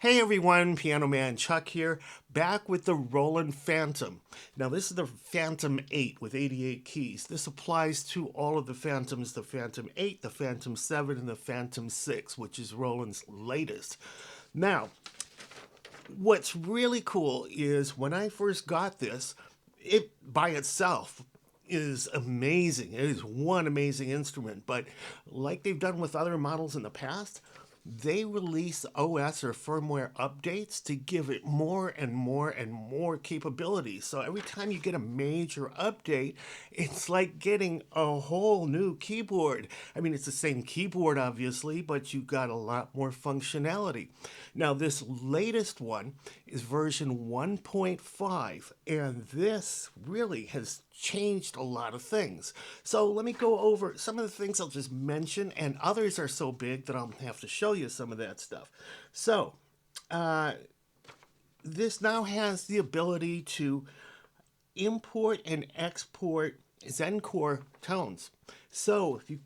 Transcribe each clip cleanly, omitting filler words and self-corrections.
Hey everyone, Piano Man Chuck here, back with the Roland Fantom. Now this is the Fantom 8 with 88 keys. This applies to all of the Fantoms, the Fantom 8, the Fantom 7, and the Fantom 6, which is Roland's latest. Now, what's really cool is when I first got this, it by itself is amazing. It is one amazing instrument, but like they've done with other models in the past, they release OS or firmware updates to give it more and more and more capabilities. So every time you get a major update, it's like getting a whole new keyboard. I mean, it's the same keyboard, obviously, but you got a lot more functionality. Now, this latest one is version 1.5, and this really has changed a lot of things. So let me go over some of the things I'll just mention, and others are so big that I'll have to show you some of that stuff. So this now has the ability to import and export Zen Core tones. So if you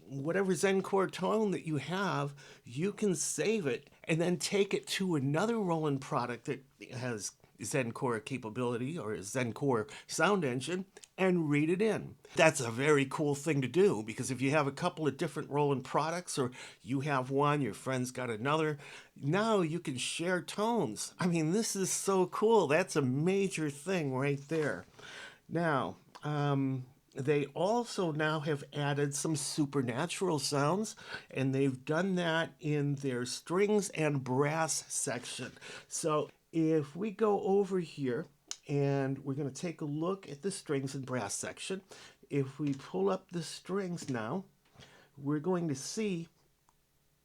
whatever Zen Core tone that you have, you can save it and then take it to another Roland product that has Zen Core capability or a Zen Core sound engine and read it in. That's a very cool thing to do because if you have a couple of different Roland products or you have one, your friend's got another, now you can share tones. I mean, this is so cool. That's a major thing right there. Now, they also now have added some SuperNatural sounds, and they've done that in their strings and brass section. So if we go over here and we're going to take a look at the strings and brass section, if we pull up the strings now, we're going to see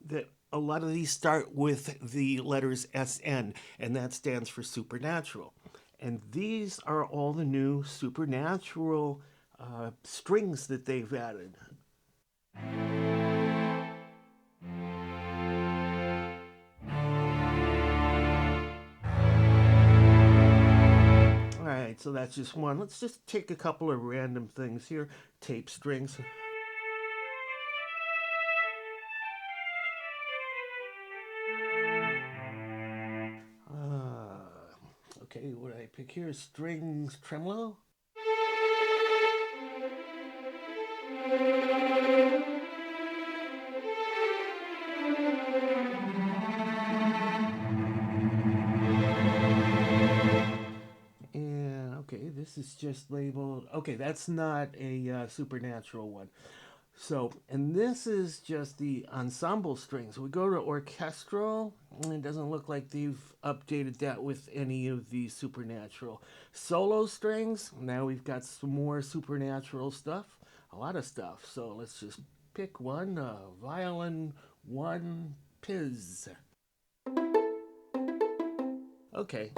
that a lot of these start with the letters SN, and that stands for SuperNatural. And these are all the new SuperNatural strings that they've added. All right, so that's just one. Let's just take a couple of random things here. Tape strings. Okay, what I pick here? Strings tremolo. And okay, this is just labeled. Okay, that's not a SuperNatural one. So, and this is just the ensemble strings. We go to orchestral, and it doesn't look like they've updated that with any of the SuperNatural. Solo strings, now we've got some more SuperNatural stuff, a lot of stuff. So let's just pick one, violin 1 Piz. Okay,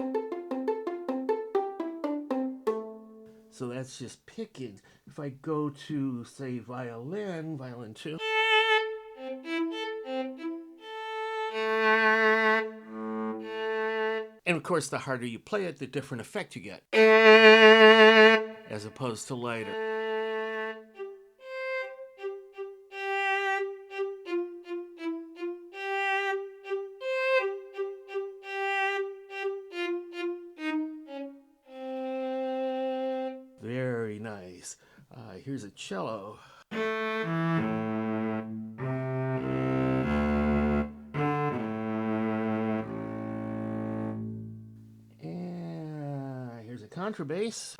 so that's just picking. If I go to, say, violin 2, and of course, the harder you play it, the different effect you get, as opposed to lighter. Very nice. Here's a cello. And here's a contrabass.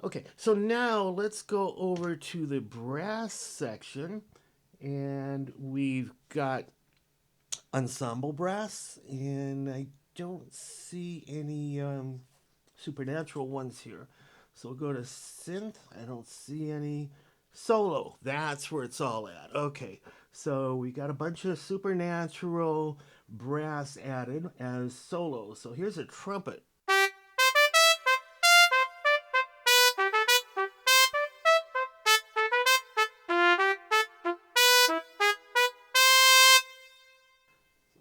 Okay, so now let's go over to the brass section. And we've got ensemble brass, and I don't see any SuperNatural ones here. So we'll go to synth. I don't see any. Solo, that's where it's all at. Okay, so we got a bunch of SuperNatural brass added as solo. So here's a trumpet.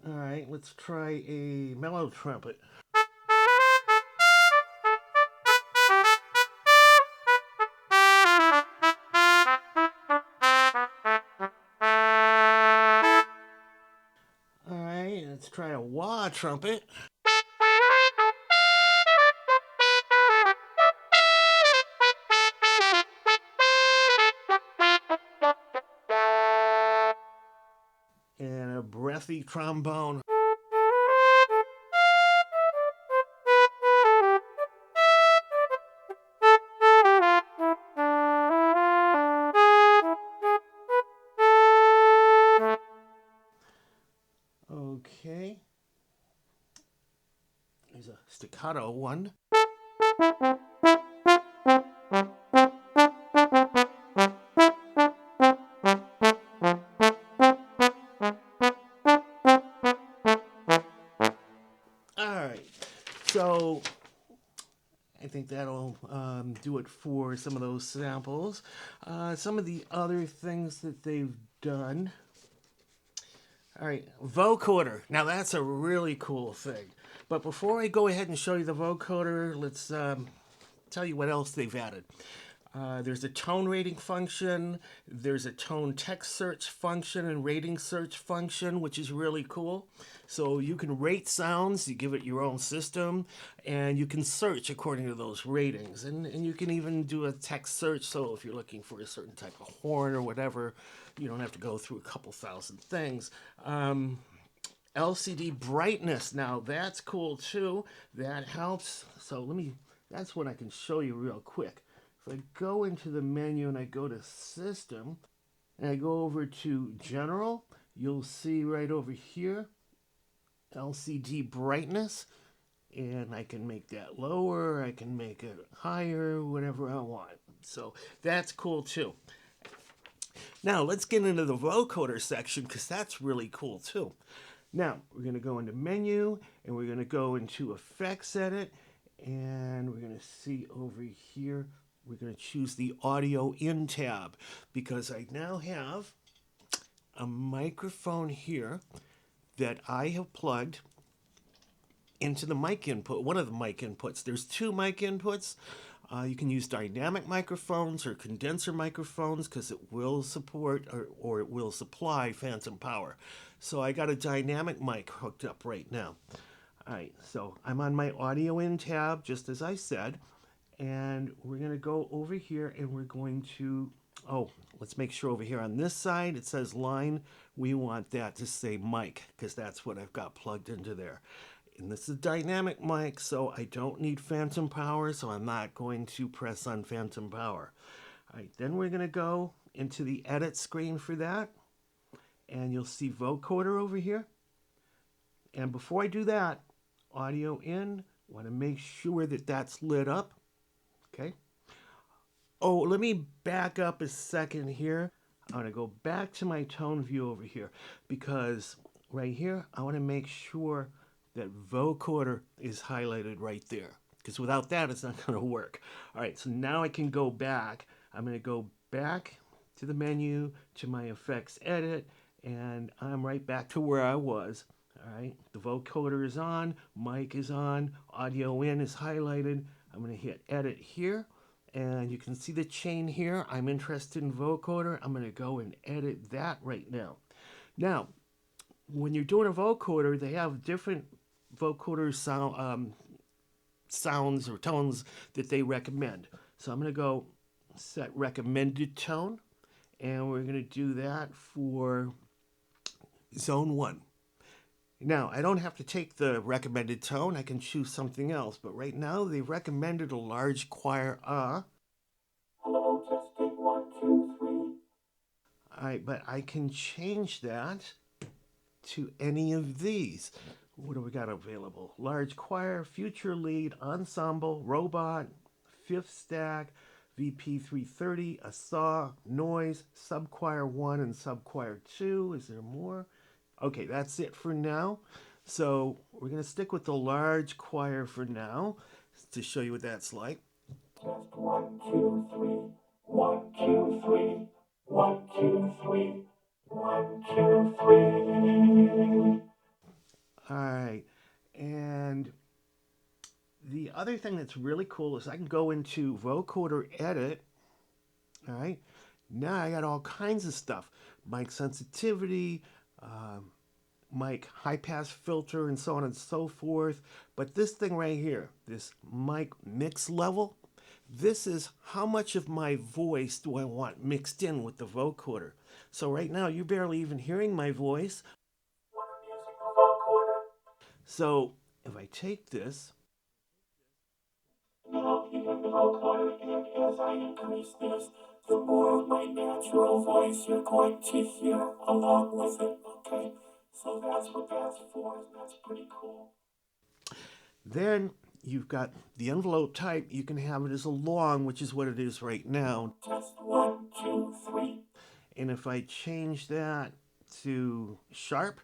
All right, let's try a mellow trumpet. Let's try a wah trumpet. And a breathy trombone. Okay. There's a staccato one. All right. So I think that'll do it for some of those samples. Some of the other things that they've done. All right, Vocoder. Now that's a really cool thing. But before I go ahead and show you the Vocoder, let's tell you what else they've added. There's a tone rating function. There's a tone text search function and rating search function, which is really cool. So you can rate sounds, you give it your own system, and you can search according to those ratings. And you can even do a text search, so if you're looking for a certain type of horn or whatever, you don't have to go through a couple thousand things. LCD brightness, now that's cool too. That helps. So that's what I can show you real quick. If I go into the menu and I go to System, and I go over to General, you'll see right over here, LCD brightness, and I can make that lower, I can make it higher, whatever I want. So that's cool too. Now let's get into the vocoder section because that's really cool too. Now we're going to go into Menu and we're going to go into Effects Edit, and we're going to see over here, we're going to choose the Audio In tab because I now have a microphone here that I have plugged into the mic input, one of the mic inputs. There's two mic inputs. You can use dynamic microphones or condenser microphones because it will support or it will supply phantom power. So I got a dynamic mic hooked up right now. All right, so I'm on my Audio In tab, just as I said, and we're going to go over here and we're going to, let's make sure over here on this side it says line. We want that to say mic because that's what I've got plugged into there. And this is a dynamic mic, so I don't need phantom power, so I'm not going to press on phantom power. All right, then we're going to go into the edit screen for that, and you'll see vocoder over here. And before I do that, audio in, want to make sure that that's lit up. Okay. Oh, let me back up a second here. I want to go back to my tone view over here because right here, I want to make sure that vocoder is highlighted right there because without that, it's not going to work. All right, so now I can go back. I'm going to go back to the menu, to my effects edit, and I'm right back to where I was. All right, the vocoder is on, mic is on, audio in is highlighted. I'm going to hit edit here, and you can see the chain here. I'm interested in vocoder. I'm going to go and edit that right now. Now, when you're doing a vocoder, they have different vocoder sounds or tones that they recommend. So I'm going to go set recommended tone, and we're going to do that for zone 1. Now, I don't have to take the recommended tone. I can choose something else. But right now, they recommended a large choir Hello, testing 1, 2, 3. All right, but I can change that to any of these. What do we got available? Large choir, future lead, ensemble, robot, fifth stack, VP 330, a saw, noise, subchoir 1 and subchoir 2. Is there more? Okay, that's it for now. So we're going to stick with the large choir for now to show you what that's like. Test 1, 2, 3. 1, 2, 3. 1, 2, 3. 1, 2, 3. All right. And the other thing that's really cool is I can go into vocoder edit. All right. Now I got all kinds of stuff. Mic sensitivity, mic high pass filter and so on and so forth. But this thing right here, this mic mix level, this is how much of my voice do I want mixed in with the vocoder. So right now you're barely even hearing my voice. So if I take this, now hearing the vocoder, and as I increase this, the more of my natural voice you're going to hear along with it. Okay, so that's what that's for. That's pretty cool. Then you've got the envelope type. You can have it as a long, which is what it is right now. Test 1, 2, 3. And if I change that to sharp,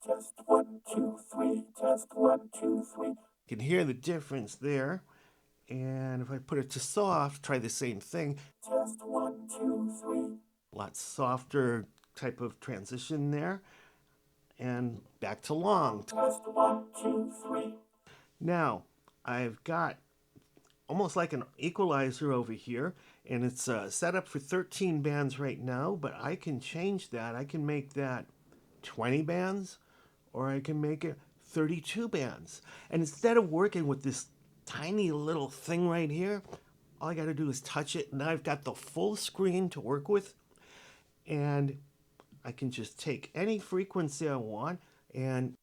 test 1, 2, 3. Test 1, 2, 3. You can hear the difference there. And if I put it to soft, try the same thing. Test 1, 2, 3. A lot softer type of transition there. And back to long. Test 1, 2, 3. Now, I've got almost like an equalizer over here, and it's set up for 13 bands right now, but I can change that. I can make that 20 bands, or I can make it 32 bands. And instead of working with this tiny little thing right here, all I got to do is touch it, and now I've got the full screen to work with, and I can just take any frequency I want, and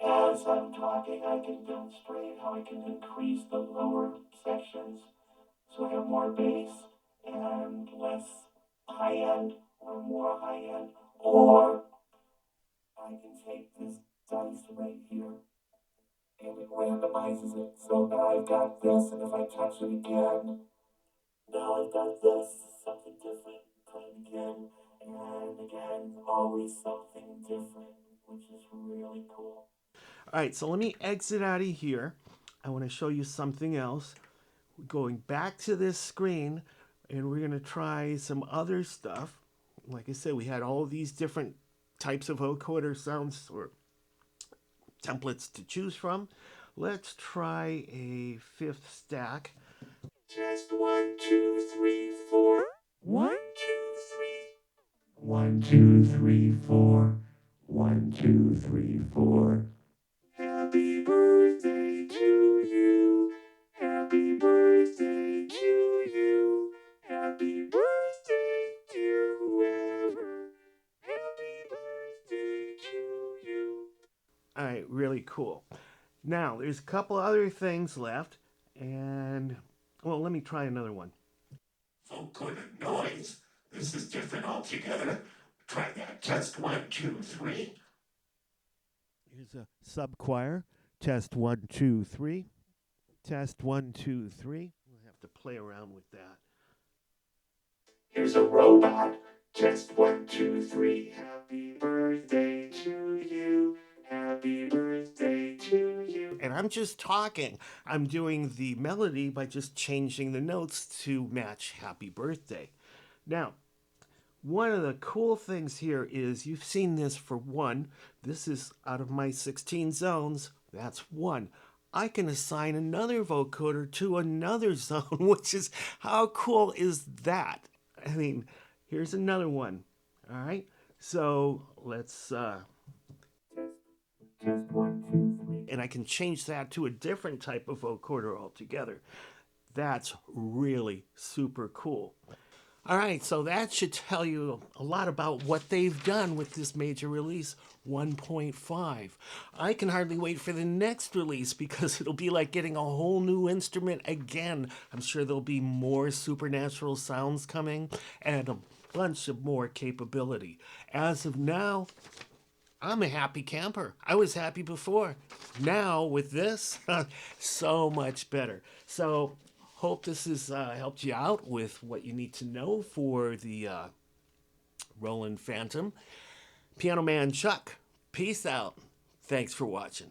as I'm talking, I can demonstrate how I can increase the lower sections so I have more bass and less high end or more high end. Or I can take this dice right here and it randomizes it. So now I've got this, and if I touch it again, now I've got this, something different, playing again and again, always something different, which is really cool. All right, so let me exit out of here. I want to show you something else. We're going back to this screen, and we're going to try some other stuff. Like I said, we had all these different types of vocoder sounds or templates to choose from. Let's try a fifth stack. Test 1, 2, 3, 4. 1, 2, 3. 1, 2, 3, 4. 1, 2, 3, 4. Happy birthday to you. Happy birthday to you. Happy birthday, dear whoever. Happy birthday to you. All right, really cool. Now, there's a couple other things left, and, well, let me try another one. Vocoder noise. This is different altogether. Try that. Test 1, 2, 3. Here's a sub choir. Test 1, 2, 3. Test 1, 2, 3. We'll have to play around with that. Here's a robot. Test 1, 2, 3. Happy birthday to you. Happy birthday to you. And I'm just talking. I'm doing the melody by just changing the notes to match happy birthday. Now, one of the cool things here is you've seen this for 1. This is out of my 16 zones. That's 1. I can assign another vocoder to another zone, which is, how cool is that? I mean, here's another one. All right. So let's test 1, 2, 3. And I can change that to a different type of vocoder altogether. That's really super cool. All right, so that should tell you a lot about what they've done with this major release 1.5. I can hardly wait for the next release because it'll be like getting a whole new instrument again. I'm sure there'll be more SuperNatural sounds coming and a bunch of more capability. As of now, I'm a happy camper. I was happy before. Now with this, so much better. So hope this has helped you out with what you need to know for the Roland Fantom. Piano Man Chuck, peace out. Thanks for watching.